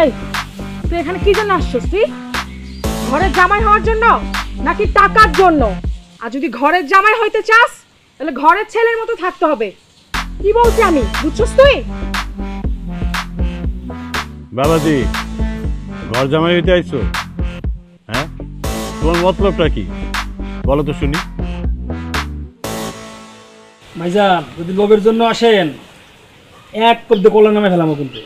এই তুই এখানে কি জন্য আসছিস? তুই ঘরের জামাই হওয়ার জন্য নাকি টাকার জন্য? আর যদি ঘরের জামাই হইতে চাস তাহলে ঘরের ছেলের মতো থাকতে হবে। কি বলছি আমি, বুঝছস তুই? বাবাজি, ঘর জামাই হইতে আইছো? হ্যাঁ, তোমার মতলবটা কি বলো তো শুনি। ভাইজান, যদি লোভের জন্য আসেন এক কব্দে কলা নামে ফেলামো কিন্তু।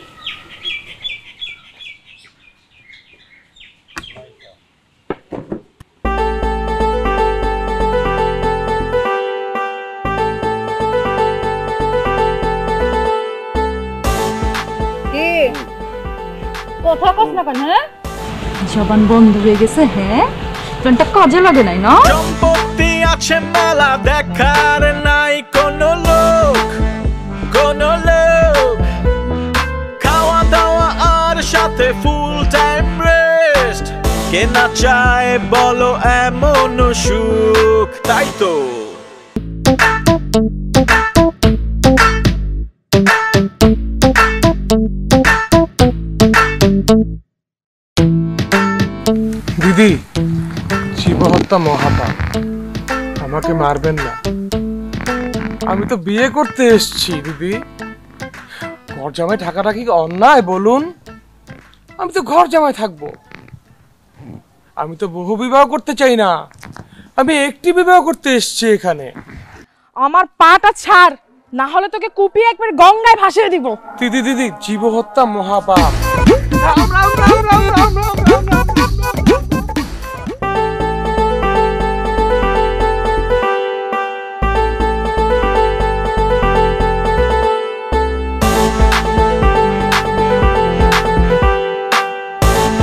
কথা কস না কেন? হ্যাঁ, জবান বন্ধ হয়ে গেছে। হ্যাঁ, প্ল্যানটা কাজে লাগে নাই না? সম্পত্তি আছে মেলা, দেখার নাই কোনো লোক, খাওয়া দাওয়া আর সাথে ফুল টাইম রেস্ট। কে না চায় বলো এমন সুখ, তাই তো দিদি, জীবহত্যা মহাপাপ, আমাকে মারবেন না। আমি তো বিয়ে করতে এসেছি দিদি। ঘর জামাই থাকাটা কি অন্যায় বলুন? আমি তো ঘর জামাই থাকবো। আমি তো বহু বিবাহ করতে চাই না, আমি একটি বিবাহ করতে এসেছি এখানে। আমার পাটা ছাড়, না হলে তোকে কুপিয়ে একবার গঙ্গায় ভাসিয়ে দিব। দিদি দিদি, জীবহত্যা মহাপাপ।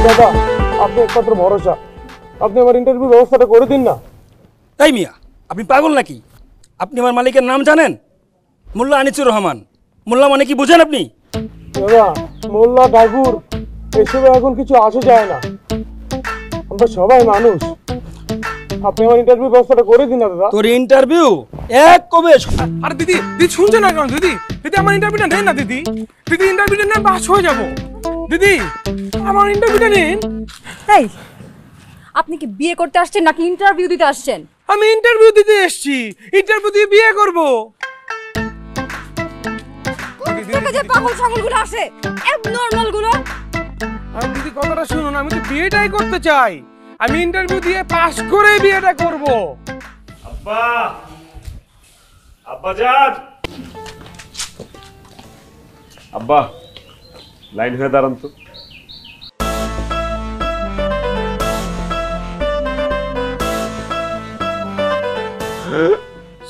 দাদা, আপনি একমাত্র ভরসা, আপনি আমার ইন্টারভিউ ব্যবস্থাটা করে দিন না। তাই মিয়া, আপনি পাগল নাকি? আপনি আমার মালিকের নাম জানেন? মোল্লা আনিসুর রহমান। মোল্লা মানে কি বুঝেন আপনি? দাদা, মোল্লা ডাগুর এসবে এখন কিছু আসে যায় না, আমরা সবাই মানুষ। আপনি আমার ইন্টারভিউ ব্যবস্থাটা করে দিন না দাদা। তোর ইন্টারভিউ এক কবে? আরে দিদি, দিদি শুনছেন না কেন? দিদি দিদি, আমার ইন্টারভিউটা নেন না দিদি। দিদি ইন্টারভিউটা নেন, পাস হয়ে যাবো। দিদি আমার ইন্টারভিউটা নিন। এই, আপনি কি বিয়ে করতে আসছেন নাকি ইন্টারভিউ দিতে আসছেন? আমি ইন্টারভিউ দিতে এসেছি, ইন্টারভিউ দিয়ে বিয়ে করব। থেকে যে পাগল ছাগলগুলো আসে, অ্যাবনর্মাল গুলো। আর দিদি কথাটা শুনুন, আমি তো বিয়েটাই করতে চাই। আমি ইন্টারভিউ দিয়ে পাস করে বিয়েটা করব। আব্বা, আব্বা যান। আব্বা, লাইন হয়ে দাঁড়ান তো।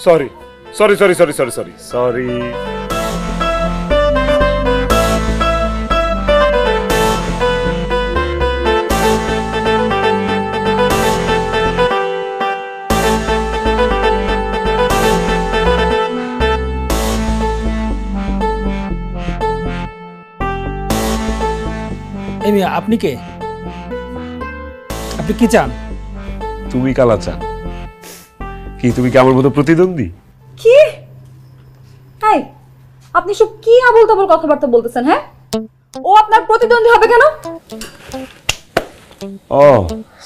Sorry sorry sorry sorry sorry sorry sorry. এই মিয়া, আপনি কে? আপনি কি চান? তুমি কালা চান কি? তুমি কি আমার মতো প্রতিদ্বন্দ্বী? কি? এই, আপনি সব কি আবল তাবল কথাবার্তা বলতেছেন? হ্যাঁ, ও আপনার প্রতিদ্বন্দ্বী হবে কেন? ও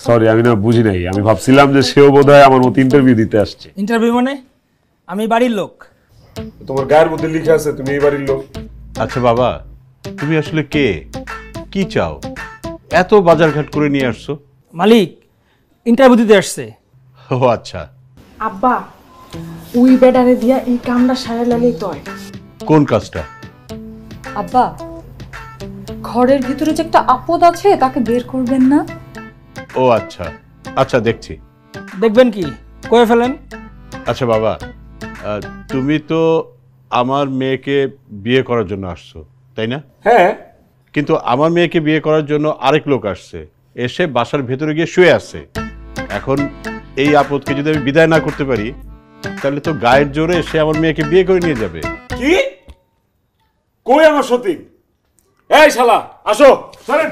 সরি, আমি না বুঝি নাই। আমি ভাবছিলাম যে সেও বোধহয় আমার মতো ইন্টারভিউ দিতে আসছে। ইন্টারভিউ মানে? আমি বাড়ির লোক। তোমার গায়ের মধ্যে লিখে আছে তুমি এই বাড়ির লোক। আচ্ছা বাবা, তুমি আসলে কে, কি চাও, এত বাজারঘাট করে নিয়ে আসছো? মালিক ইন্টারভিউ দিতে আসছে। ও আচ্ছা। আব্বা, ওই বেডারে দিয়া এই কামটা সারা লাগেই তো। কোন কাজটা? আব্বা, ঘরের ভিতরে যে একটা আপদ আছে তাকে বের করবেন না? ও আচ্ছা আচ্ছা, দেখছি। দেখবেন কি, করে ফেলেন। আচ্ছা বাবা, তুমি তো আমার মেয়েকে বিয়ে করার জন্য আসছো, তাই না? হ্যাঁ। কিন্তু আমার মেয়েকে বিয়ে করার জন্য আরেক লোক আসছে, এসে বাসার ভেতরে গিয়ে শুয়ে আছে। এখন এই আপদকে যদি আমি বিদায় না করতে পারি, তাহলে তো গায়ের জোরে সে আমার মেয়েকে বিয়ে করে নিয়ে যাবে। কি? কই আমার সতীন? এই শালা, আসো। সরেন।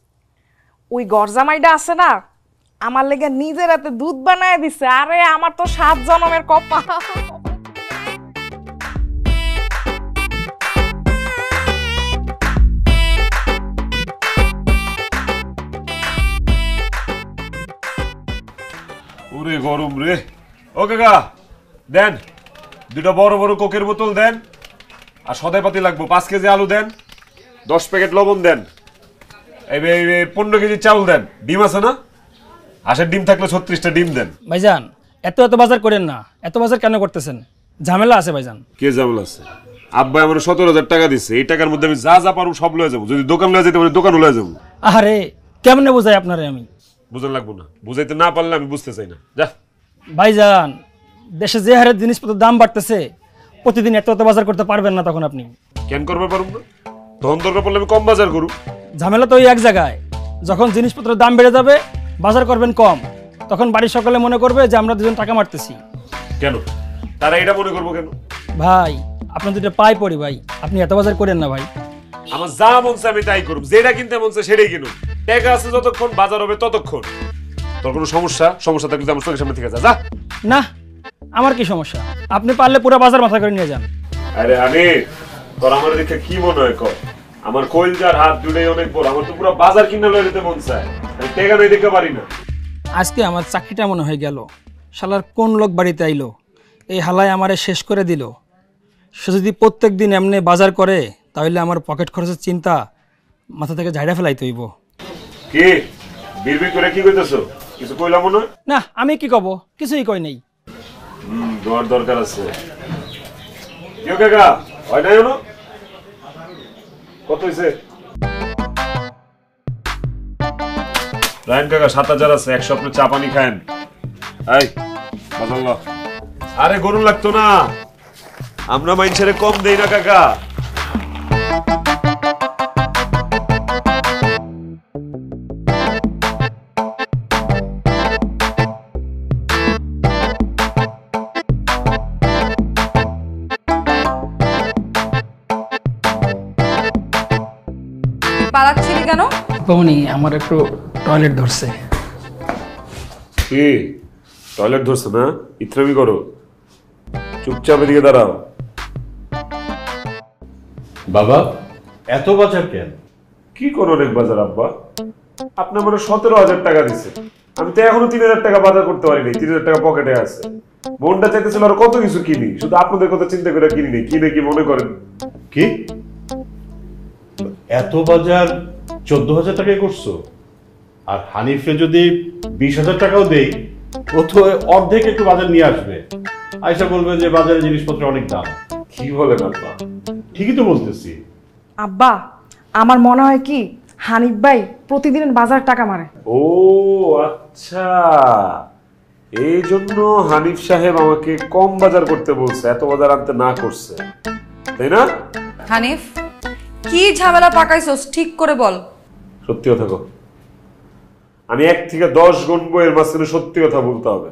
ওই গরজামাইটা আছে না, আমার লেগে নিজের হাতে দুধ বানায় দিছে। আরে আমার তো 7 জন্মের কপাল। ওরে গরম রে। ও কাকা দেন 2টা বড় বড় কোকের বোতল দেন, আর সদাই পাতি লাগবো। 5 কেজি আলু দেন, 10 প্যাকেট লবণ দেন, এই 15 কেজি চাউল দেন। ডিম আছে না? হাঁসের ডিম থাকলে 36টা ডিম দেন। ভাইজান এত এত বাজার করেন না, এত বাজার কেন করতেছেন? ঝামেলা আছে ভাইজান। কে ঝামেলা আছে? আব্বা আমার 17,000 টাকা দিচ্ছে, এই টাকার মধ্যে আমি যা যা পারবো সব লয়ে যাবো। যদি দোকান লয়ে যেতে পারি দোকান লয়ে যাবো। আরে কেমনে বোঝাই আপনারে আমি? বুঝান লাগবো না, বুঝাইতে না পারলে আমি বুঝতে চাই না। যা ভাইজান দেশে যে হারে জিনিসপত্রের দাম বাড়তেছে, প্রতিদিন এত এত বাজার করতে পারবেন না। তখন আপনি কেন করবে পারব না? ধন দরকার পড়লে আমি কম বাজার করু। ঝামেলা তো ওই এক জায়গায়, যখন জিনিসপত্রের দাম বেড়ে যাবে বাজার করবেন কম, তখন বাড়ির সকলে মনে করবে যে আমরা দুজন টাকা মারতেছি। কেন তারা এটা মনে করবো কেন? ভাই আপনার দুটো পাই পড়ি ভাই, আপনি এত বাজার করেন না ভাই। আমার যা মন চায় আমি তাই করব, যেটা কিনতে মন চায় সেটাই কিনুন। টাকা আছে যতক্ষণ, বাজার হবে ততক্ষণ। তোর কোনো সমস্যা থাকলে আমার চোখের সামনে থেকে যা। না আমার কি সমস্যা? আপনি পারলে পুরো বাজার মাথা করে নিয়ে যান। আরে আমি তোর আমার দেখে কি মনে হয় কর? আমার কইলজার হাত দুটোই অনেক বড়, আমার তো পুরো বাজার কিনে লয়ে যেতে মন চায়, টাকা নাই দেখতে পারি না। আজকে আমার চাকরিটা মনে হয়ে গেল। শালার কোন লোক বাড়িতে আইলো, এই হালায় আমারে শেষ করে দিল। সে যদি প্রত্যেক দিন এমনি বাজার করে তাহলে আমার পকেট খরচের চিন্তা মাথা থেকে ঝাড়া ফেলাইতে হইব। কি বিড়বিড় করে কি কইতেছো? কিছু কইলাম না? না আমি কি কব, কিছুই কই নাই। দোয়ার দরকার আছে। কেউ কাকা হয় নাই হলো? কত হইছে? রায়ন কাকা 7,000 আছে, 100 আপনি চা পানি খায়েন। এই বাজাল্লাহ। আরে গরু লাগতো না, আমরা মাইনছেরে কম দেই না কাকা। পালাচ্ছিলি কেন? বৌনি আমার একটু টয়লেট ধরছে। কি টয়লেট ধরছে না? ইত্রামি করো, চুপচাপ এদিকে দাঁড়াও। বাবা এত বাজার কেন? কি করো অনেক বাজার আব্বা? আপনি আমার 17,000 টাকা দিচ্ছে, আমি তো এখনো 3,000 টাকা বাজার করতে পারি নাই। 3,000 টাকা পকেটে আছে। মনটা চাইতেছিল আর কত কিছু কিনি, শুধু আপনাদের কথা চিন্তা করে কিনি নেই। কিনে কি মনে করেন? কি এত বাজার 14,000 টাকায় করছো? আর হানিফে যদি 20,000 টাকাও দেই, ও তো অর্ধেক একটু বাজার নিয়ে আসবে। আয়সা বলবে যে বাজারে জিনিসপত্র অনেক দাম। কি বলেন আব্বা? ঠিকই তো বলতেছি। আব্বা আমার মনে হয় কি হানিফ ভাই প্রতিদিন বাজার টাকা মারে। ও আচ্ছা, এই জন্য হানিফ সাহেব আমাকে কম বাজার করতে বলছে, এত বাজার আনতে না করছে, তাই না? হানিফ কি ঝামেলা পাকাইছস ঠিক করে বল। সত্যি কথা কও। আমি 1 থেকে 10 গুনবো, এর মাঝখানে সত্যি কথা বলতে হবে।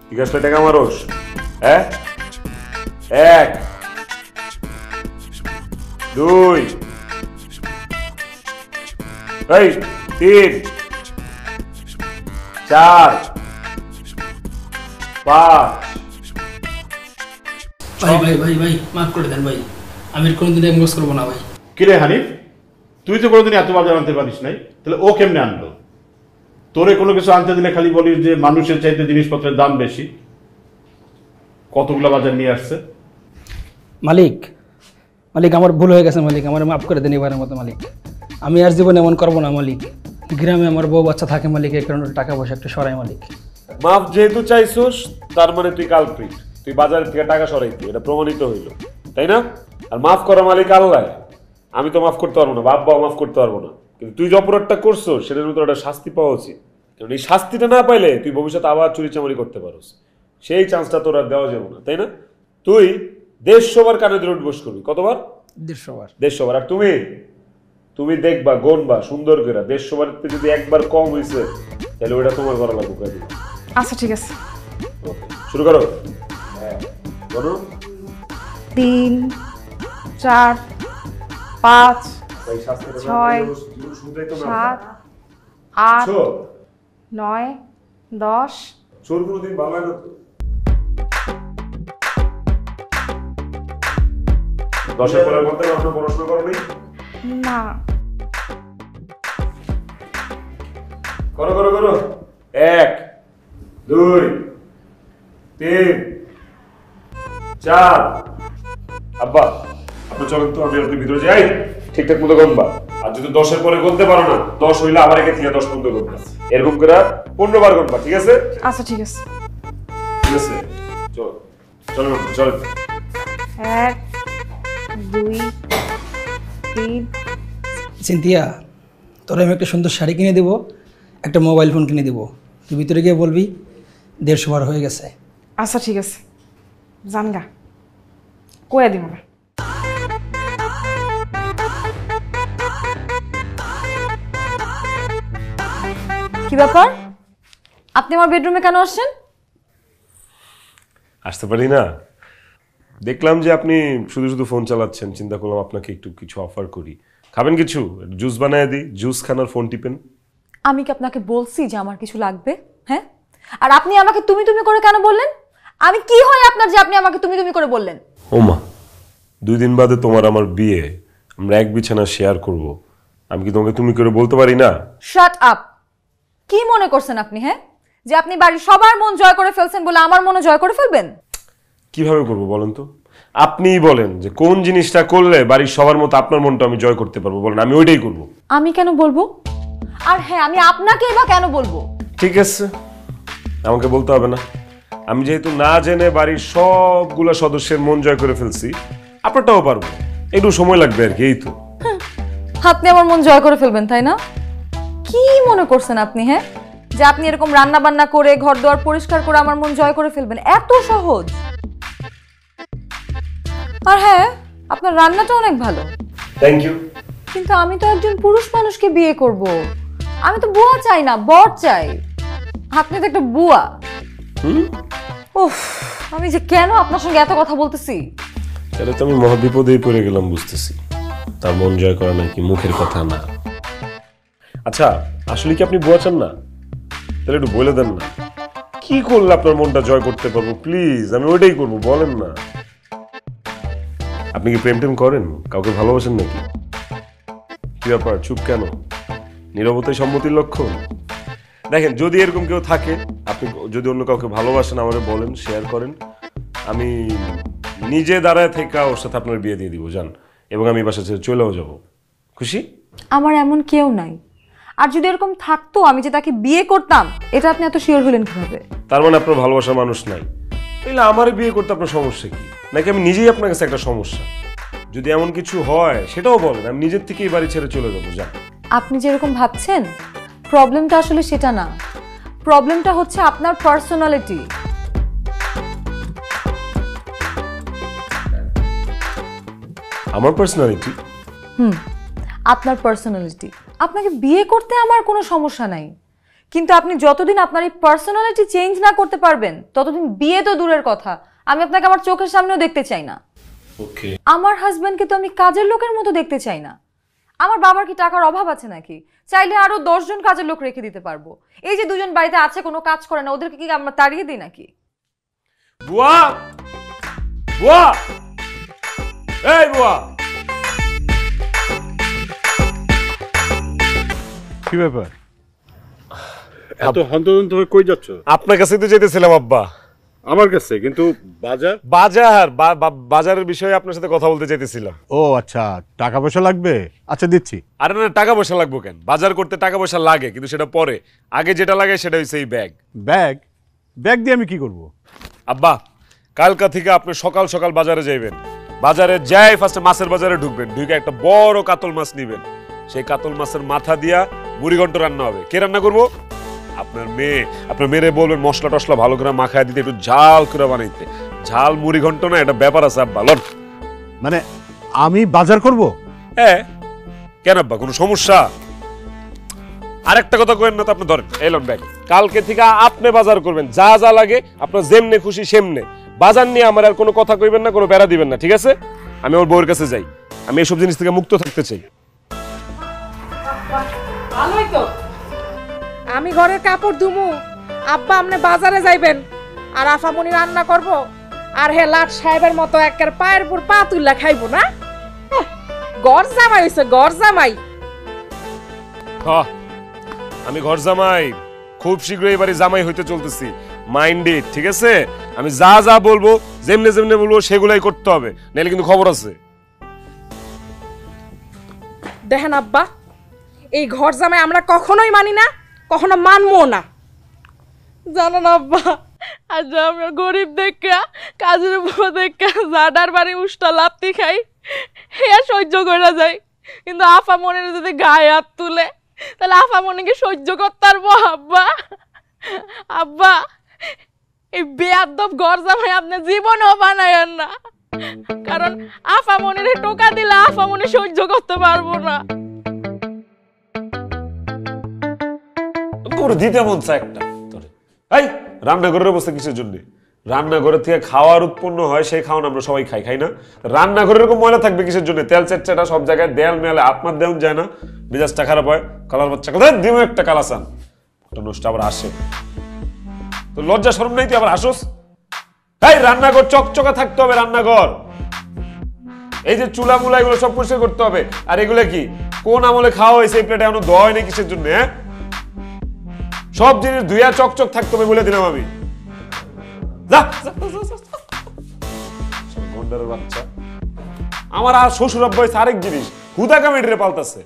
ঠিক আছে টাকা মারোস? হ্যাঁ 1 2 এই 3 4 5। ভাই ভাই ভাই ভাই মাফ করে দেন ভাই, আমি কোনোদিন এমন করবো না ভাই। কিরে হানিফ, তুই তো কোনোদিন এত বাজার আনতে পারিস নাই, তাহলে ও কেমনে আনলো? তোরে কোনো কিছু আনতে দিলে খালি বলিস যে মানুষের চাইতে জিনিসপত্রের দাম বেশি। কতগুলো বাজার নিয়ে আসছে? মালিক মালিক আমার ভুল হয়ে গেছে মালিক, আমার মাফ করে দেন এবারের মতো মালিক। আমি আর জীবনে এমন করবো না মালিক। গ্রামে আমার বউ বাচ্চা থাকে মালিক, এই কারণে টাকা পয়সা একটু সরাই মালিক। মাফ যেহেতু চাইছোস তার মানে তুই কালপ্রিট, তুই বাজার থেকে টাকা সরাইতি, এটা প্রমাণিত হইল, তাই না? আর মাফ করা মালিক আল্লাহ, আমি তো মাফ করতে পারবো না, বাপ মাফ করতে পারবো না। কিন্তু তুই যে অপরাধটা করছো সেটার ভিতরে একটা শাস্তি পাওয়া উচিত, কারণ এই শাস্তিটা না পাইলে তুই ভবিষ্যতে আবার চুরি চামারি করতে পারোস, সেই চান্সটা তোর আর দেওয়া যাবে না, তাই না? তুই 150 বার কানে ধরে উঠবোস করবি। কতবার? 150 বার। 150 বার। আর তুমি দেখবা গনবা সুন্দর করে, 150 বারের যদি একবার কম হয়েছে তাহলে ওটা তোমার করা লাগবে। আচ্ছা ঠিক আছে, শুরু করো। হ্যাঁ বলো। 3 4 5 6 7 8 9 10 চোর কোনোদিন ভালো হয় না তো। 10-এর পরে বলতে আপনার পড়াশোনা করেন নাই? না করো করো করো। 1 2 3 4। আব্বা আপনি চলেন তো, আমি আপনি ভিতরে যাই, ঠিকঠাক মতো গণবা। আর যদি 10-এর পরে গুনতে পারো না, 10 হইলে আবার একে থেকে 10 পর্যন্ত গণবা, এরকম করে 15 বার গণবা, ঠিক আছে? আচ্ছা ঠিক আছে। ঠিক আছে, চলো চলো চলো। 1 2 3। সিনথিয়া, তোরা আমি একটা সুন্দর শাড়ি কিনে দেবো, একটা মোবাইল ফোন কিনে দেবো। তুই ভিতরে গিয়ে বলবি 150 বার হয়ে গেছে। আচ্ছা ঠিক আছে, জানগা কয়ে দিব না। কি ব্যাপার, আপনি আমার বেডরুমে কেন আসছেন? আসতে পারি না, দেখলাম যে আপনি শুধু শুধু ফোন চালাচ্ছেন, চিন্তা করলাম আপনাকে একটু কিছু অফার করি। খাবেন কিছু? জুস বানায় দিই, জুস খান আর ফোন টিপেন। আমি কি আপনাকে বলছি যে আমার কিছু লাগবে? হ্যাঁ, আর আপনি আমাকে তুমি তুমি করে কেন বললেন? আমি কি হয় আপনার যে আপনি আমাকে তুমি তুমি করে বললেন? ওমা, 2 দিন বাদে তোমার আমার বিয়ে, আমরা এক বিছানা শেয়ার করব, আমি কি তোমাকে তুমি করে বলতে পারি না? Shut up. কি মনে করছেন আপনি, হ্যাঁ, যে আপনি বাড়ির সবার মন জয় করে ফেলছেন বলে আমার মনও জয় করে ফেলবেন? কিভাবে করব বলেন তো? আপনিই বলেন যে কোন জিনিসটা করলে বাড়ির সবার মতো আপনার মনটা আমি জয় করতে পারবো, বলেন, আমি ওইটাই করব। আমি কেন বলবো? আর হ্যাঁ, আমি আপনাকেই বা কেন বলবো? ঠিক আছে, আমাকে বলতে হবে না। আমি যেহেতু না জেনে বাড়ির সবগুলা সদস্যের মন জয় করে ফেলছি, আপনারটাও পারবো, একটু সময় লাগবে আর কি, এই তো। আপনি আমার মন জয় করে ফেলবেন, তাই না? কি মনে করছেন আপনি, হ্যাঁ, যে আপনি এরকম রান্না বান্না করে ঘর দুয়ার পরিষ্কার করে আমার মন জয় করে ফেলবেন? এত সহজ? আর হ্যাঁ, আপনার রান্নাটা অনেক ভালো, থ্যাংক ইউ। কিন্তু আমি তো একজন পুরুষ মানুষকে বিয়ে করব, আমি তো বুয়া চাই না, বর চাই। আপনি তো একটা বুয়া। উফ, আমি যে কেন আপনার সঙ্গে এত কথা বলতেছি। তাহলে তো আমি মহাবিপদেই পড়ে গেলাম বুঝতেছি। তার মন জয় করা নাকি মুখের কথা না। আচ্ছা, আসলে কি আপনি বুয়া চান না? তাহলে একটু বলে দেন না, কি করলে আপনার মনটা জয় করতে পারবো? প্লিজ, আমি ওইটাই করবো, বলেন না। আপনি কি প্রেম টেম করেন? কাউকে ভালোবাসেন নাকি? কি ব্যাপার, চুপ কেন? নীরবতাই সম্মতির লক্ষণ। দেখেন, যদি এরকম কেউ থাকে, আপনি যদি অন্য কাউকে ভালোবাসেন আমাকে বলেন, শেয়ার করেন, আমি নিজে দাঁড়ায় থেকে ওর সাথে আপনার বিয়ে দিয়ে দিব, জান, এবং আমি বাসা ছেড়ে চলেও যাব। খুশি? আমার এমন কেউ নাই, আর যদি এরকম থাকতো আমি যে তাকে বিয়ে করতাম, এটা আপনি এত শিওর হলেন কিভাবে? তার মানে আপনার ভালোবাসার মানুষ নাই? তাহলে আমার বিয়ে করতে আপনার সমস্যা কি? নাকি আমি নিজেই আপনার কাছে একটা সমস্যা? যদি এমন কিছু হয় সেটাও বলেন, আমি নিজের থেকেই বাড়ি ছেড়ে চলে যাবো, যান। আপনি যেরকম ভাবছেন, প্রবলেমটা আসলে সেটা না। প্রবলেমটা হচ্ছে আপনার পার্সোনালিটি। আমার পার্সোনালিটি? আপনার পার্সোনালিটি। আপনাকে বিয়ে করতে আমার কোনো সমস্যা নাই, কিন্তু আপনি যতদিন আপনার এই পার্সোনালিটি চেঞ্জ না করতে পারবেন, ততদিন বিয়ে তো দূরের কথা, আমি আপনাকে আমার চোখের সামনেও দেখতে চাই না। ওকে। আমার হাজবেন্ডকে তো আমি কাজের লোকের মতো দেখতে চাই না। আমার বাবার কি টাকার অভাব আছে নাকি? চাইলে আরো 10 জন কাজের লোক রেখে দিতে পারবো। এই যে 2 জন বাড়িতে আছে, কোনো কাজ করে না, ওদেরকে কি আমরা তাড়িয়ে দিই নাকি? বুয়া, বুয়া, এই বুয়া। কি ব্যাপার, এত হন্তদন্ত হয়ে কই যাচ্ছ? আপনার কাছেই তো যেতেছিলাম আব্বা। আমার কাছে? কিন্তু বাজার বাজারের বিষয়ে আপনার সাথে কথা বলতে যেতেছিলাম। ও আচ্ছা, টাকা পয়সা লাগবে? আচ্ছা দিচ্ছি। আরে না, টাকা পয়সা লাগবে কেন? বাজার করতে টাকা পয়সা লাগে, কিন্তু সেটা পরে। আগে যেটা লাগে সেটা হচ্ছে এই ব্যাগ। ব্যাগ? ব্যাগ দিয়ে আমি কি করব? আব্বা, কালকা থেকে আপনি সকাল সকাল বাজারে যাইবেন। বাজারে যাই ফার্স্টে মাছের বাজারে ঢুকবেন, ঢুকে একটা বড় কাতল মাছ নিবেন। সেই কাতল মাছের মাথা দিয়া মুড়িঘণ্ট রান্না হবে। কে রান্না করবো? আপনার মেয়ে। আপনার মেয়েরে বলবেন মশলা টসলা ভালো করে মাখায় দিতে, একটু ঝাল করে বানাইতে। ঝাল মুড়িঘণ্ট না, এটা ব্যাপার আছে আব্বা। লন। মানে আমি বাজার করব? হ্যাঁ, কেন আব্বা, কোনো সমস্যা? আরেকটা কথা কইেন না তো, আপনি ধরেন, এলন ব্যাগ। কালকে থেকে আপনি বাজার করবেন, যা যা লাগে আপনার যেমনে খুশি সেমনে। বাজার নিয়ে আমার আর কোনো কথা কইবেন না, কোনো বেড়া দিবেন না, ঠিক আছে? আমি ওর বউয়ের কাছে যাই, আমি এসব জিনিস থেকে মুক্ত থাকতে চাই। ভালোই তো, আমি ঘরের কাপড় ধুমু, আব্বা আপনি বাজারে যাইবেন, আর আফামনি রান্না করব, আর হে লাট সাহেবের মতো একের পায়ের উপর পা তুললা খাইবো না? ঘর জামাই হইছে, ঘর জামাই। আমি ঘর জামাই, খুব শীঘ্রই এবারে জামাই হইতে চলতেছি। মাইন্ডেড, ঠিক আছে? আমি যা যা বলবো, যেমনে যেমনে বলবো সেগুলাই করতে হবে, নাহলে কিন্তু খবর আছে। দেখেন আব্বা, এই ঘর জামাই আমরা কখনোই মানি না, কখনো মানবো না। জানো না আব্বা, আজ আমরা গরিব দেখা, কাজের উপর দেখা, জাডার বাড়ি উষ্টা লাপ্তি খাই, হ্যাঁ সহ্য করে যায়। কিন্তু আফা মনের যদি গায়ে হাত তুলে, তাহলে আফা মনিকে সহ্য করতে পারবো? আব্বা, আব্বা, এই বেয়াদব ঘর জামাই আপনি জীবনও বানায়েন না, কারণ আফা মনের টোকা দিলে আফা মনে সহ্য করতে পারবো না। করে দিতে মন চায় একটা তোরে। এই রান্নাঘরের অবস্থা কিসের জন্য? রান্নাঘরের থেকে খাওয়ার উৎপন্ন হয়, সেই খাওয়ান আমরা সবাই খাই না? রান্নাঘরের এরকম ময়লা থাকবে কিসের জন্য? তেল চেটচেটা সব জায়গায়, দেয়াল মেয়ালে আপনার দেওয়া যায় না, মেজাজটা খারাপ হয়। কালার বাচ্চা কোথায় দিমো একটা কালাসান, ওটা নষ্ট আবার আসে। তো লজ্জা শরম নাই, তুই আবার আসোস? এই রান্নাঘর চকচকা থাকতে হবে, রান্নাঘর। এই যে চুলা মুলা এগুলো সব পরিষ্কার করতে হবে। আর এগুলো কি কোন আমলে খাওয়া হয়েছে? এই প্লেটে এখনো ধোয়া হয়নি কিসের জন্য? হ্যাঁ, সব জিনিস ধুইয়া চকচক থাকতে হবে বলে দিলাম আমি। বাচ্চা আমার আর শ্বশুর আব্বা হয়েছে আরেক জিনিস, হুদা কামেটে পাল্টাছে।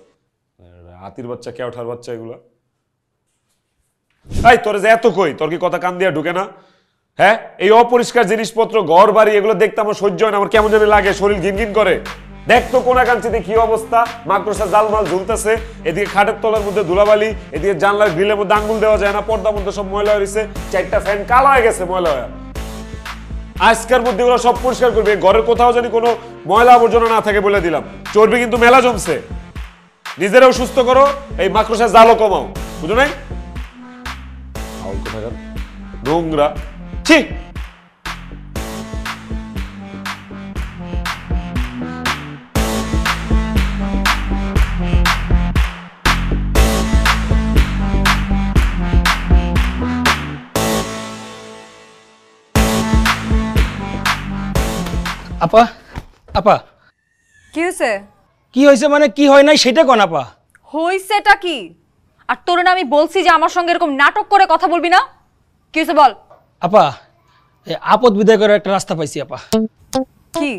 হাতির বাচ্চা, কেওঠার বাচ্চা এগুলা। এই তোর যে এত কই, তোর কি কথা কান দিয়া ঢুকে না? হ্যাঁ, এই অপরিষ্কার জিনিসপত্র, ঘর বাড়ি এগুলো দেখতে আমার সহ্য হয় না, আমার কেমন যেন লাগে, শরীর ঘিনঘিন করে। দেখ তো কোনাকাঞ্চিতে কি অবস্থা, মাকড়সা জালমাল ঝুলতেছে, এদিকে খাটের তলার মধ্যে ধুলাবালি, এদিকে জানলার গ্রিলের মধ্যে আঙ্গুল দেওয়া যায় না, পর্দার মধ্যে সব ময়লা হয়েছে, 4টা ফ্যান কালো হয়ে গেছে ময়লা হয়ে। আজকের মধ্যে এগুলো সব পরিষ্কার করবে, ঘরের কোথাও জানি কোনো ময়লা আবর্জনা না থাকে বলে দিলাম। চর্বি কিন্তু মেলা জমছে, নিজেরাও সুস্থ করো, এই মাকড়সা জালও কমাও, বুঝো নাই? নোংরা, ঠিক। আপা, আপা কি হয়েছে? কি হয়েছে মানে কি হয় নাই সেটা কোন আপা? হইছেটা কি? আর তোর না আমি বলছি যে আমার সঙ্গে এরকম নাটক করে কথা বলবি না। কি হয়েছে বল। আপা, এই আপদ বিদায় করে একটা রাস্তা পাইছি আপা। কি?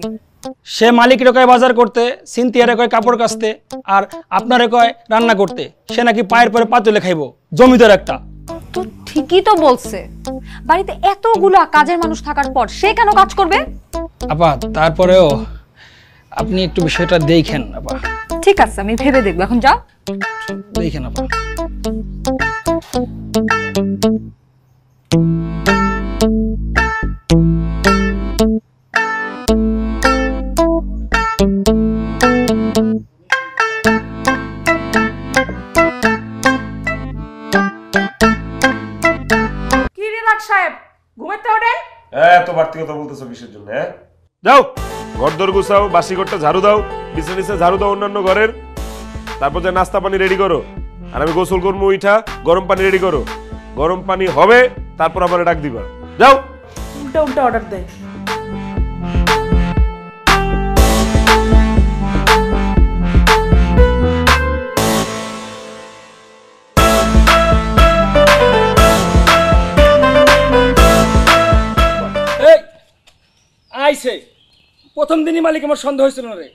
সে মালিকের কয় বাজার করতে, সিনথিয়ারে কয় কাপড় কাচতে, আর আপনারে কয় রান্না করতে। সে নাকি পায়ের পরে পা তুলে খাইবো, জমিদার একটা। তো ঠিকই তো বলছে, বাড়িতে এতগুলা কাজের মানুষ থাকার পর সে কেন কাজ করবে? আপা তারপরেও আপনি একটু বিষয়টা দেখেন আপা। ঠিক আছে, আমি ভেবে দেখবো, এখন যা। দেখেন আপা। কি রে লাট সাহেব, ঘুমাতে ওঠেন? এত বাড়তি কথা বলতেছো কিসের জন্য? হ্যাঁ, যাও ঘরদোর গুছাও, বাসি ঘরটা ঝাড়ু দাও, বিছানা নিচে ঝাড়ু দাও অন্যান্য ঘরের, তারপর যে নাস্তা পানি রেডি করো। আর আমি গোসল করবো, উঠা গরম পানি রেডি করো, গরম পানি হবে, তারপর আবার ডাক দিবা। যাও। উল্টা উল্টা অর্ডার দেয়। আইছে প্রথম দিনই মালিক আমার সন্দেহ হয়েছিল না রে।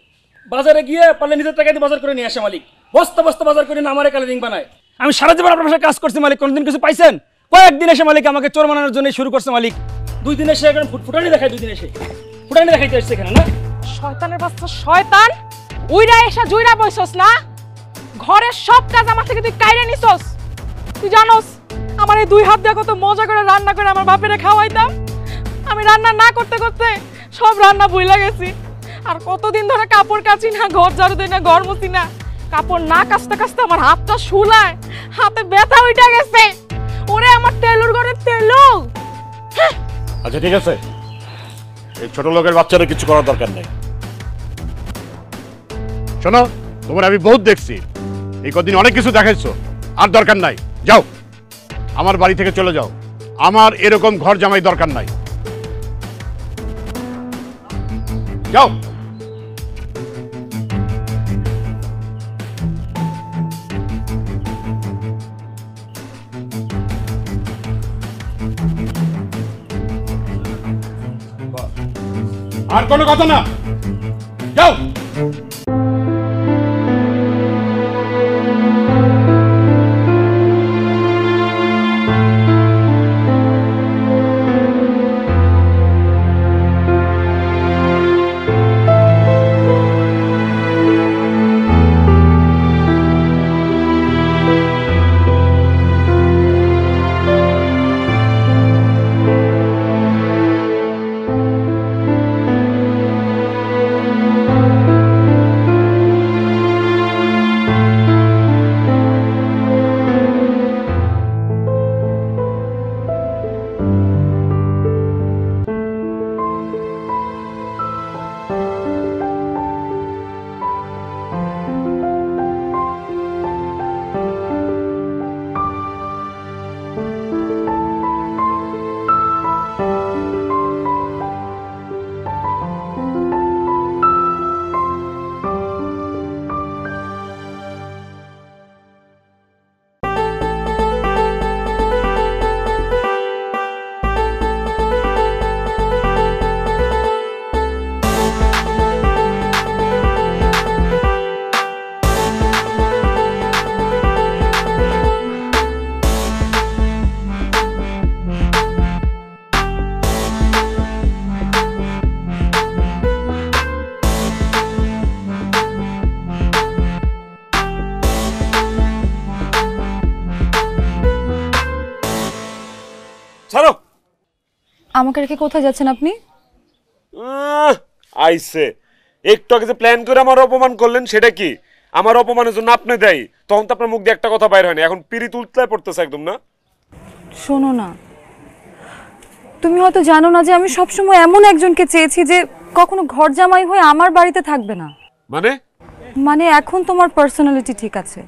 বাজারে গিয়ে পারলে নিজের টাকা দিয়ে বাজার করে নিয়ে আসে মালিক, বস্তা বস্তা বাজার করে না আমারে কালারিং বানায়। আমি সারা জীবন আপনার সাথে কাজ করছি মালিক, কোনদিন কিছু পাইছেন? কয়েকদিন এসে মালিক আমাকে চোর বানানোর জন্য শুরু করছে মালিক। 2 দিন এসে এখন ফুটানি দেখায়, 2 দিন এসে ফুটানি দেখাইতে আসছে এখানে না। শয়তানের বাচ্চা শয়তান, উইরা এসা জুইরা বইছস না, ঘরের সব কাজ আমার থেকে তুই কাইরে নিছস। তুই জানোস আমার এই 2 হাত দিয়ে কত মজা করে রান্না করে আমার বাপেরে খাওয়াইতাম। আমি রান্না না করতে করতে সব রান্না ভুইলা গেছি। আর কতদিন ধরে কাপড় কাচি না, ঘর ঝাড়ু দিই না, ঘর মুছি না, কাপড় না কাচতে কাচতে আমার হাতটা শুলায়, হাতে ব্যথা উঠে গেছে। ওরে আমার তেলুর ঘরে তেলু। আচ্ছা ঠিক আছে, এই ছোট লোকের বাচ্চারা কিছু করার দরকার নেই। শোনো, তোমার আমি বহুত দেখছি, এই কদিন অনেক কিছু দেখাইছো, আর দরকার নাই, যাও। আমার বাড়ি থেকে চলে যাও। আমার এরকম ঘর জামাই দরকার নাই। যাও। আর কোনো কথা না, যাও। ছাড়ো। আমাকে রেখে কোথায় যাচ্ছেন আপনি? আইসে একটু আগে যে প্ল্যান করে আমার অপমান করলেন সেটা কি? আমার অপমানের জন্য আপনি দেয়, তখন তো আপনার মুখ দিয়ে একটা কথা বাইর হয়নি, এখন পিড়ি তুলতে পড়তেছে একদম না। শোনো না, তুমি হয়তো জানো না যে আমি সবসময় এমন একজনকে চেয়েছি যে কখনো ঘর জামাই হয়ে আমার বাড়িতে থাকবে না। মানে এখন তোমার পার্সোনালিটি ঠিক আছে,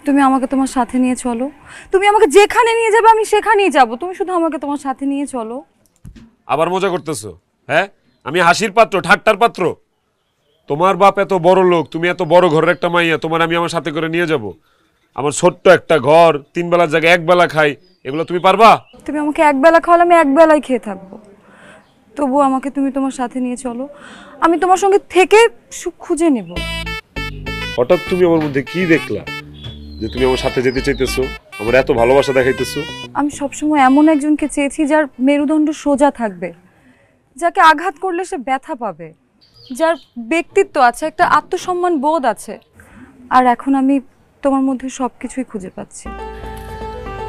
তুমি আমাকে তোমার সাথে নিয়ে চলো। তুমি আমাকে যেখানে নিয়ে যাবে আমি সেখানেই যাব, তুমি শুধু আমাকে তোমার সাথে নিয়ে চলো। আবার মজা করতেছো? হ্যাঁ, আমি হাসির পাত্র, ঠাট্টার পাত্র? তোমার বাপ এত বড় লোক, তুমি এত বড় ঘরের একটা মাইয়া, তোমার আমি আমার সাথে করে নিয়ে যাব? আমার ছোট্ট একটা ঘর, 3 বেলার জায়গায় 1 বেলা খাই, এগুলো তুমি পারবা? তুমি আমাকে 1 বেলা খাওয়ালে আমি 1 বেলাই খেয়ে থাকবো, তবু আমাকে তুমি তোমার সাথে নিয়ে চলো, আমি তোমার সঙ্গে থেকে সুখ খুঁজে নেব। হঠাৎ তুমি আমার মধ্যে কি দেখলা যে তুমি আমার সাথে যেতে চাইতেছো, আমার এত ভালোবাসা দেখাইতেছো? আমি সবসময় এমন একজনকে চেয়েছি যার মেরুদণ্ড সোজা থাকবে, যাকে আঘাত করলে সে ব্যথা পাবে, যার ব্যক্তিত্ব আছে, একটা আত্মসম্মান বোধ আছে। আর এখন আমি তোমার মধ্যে সবকিছুই খুঁজে পাচ্ছি।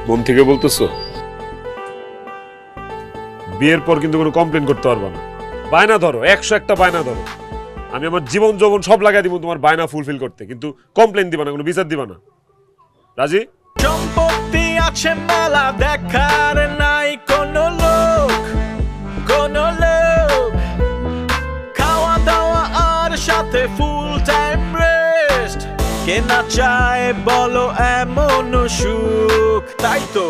মন থেকে বলতেছো? বিয়ের পর কিন্তু কোনো কমপ্লেন করতে পারবা না। বায়না ধরো, 101টা বায়না ধরো, আমি আমার জীবন যৌবন সব লাগাই দিব তোমার বায়না ফুলফিল করতে, কিন্তু কমপ্লেন দিবা না, কোনো বিচার দিবা না। রাজি? সম্পত্তি আছে মেলা, দেখার নাই কোনো লোক, খাওয়া দাওয়া আর সাথে ফুল টাইম রেস্ট, কে না চায় বলো এমন সুখ, তাই তো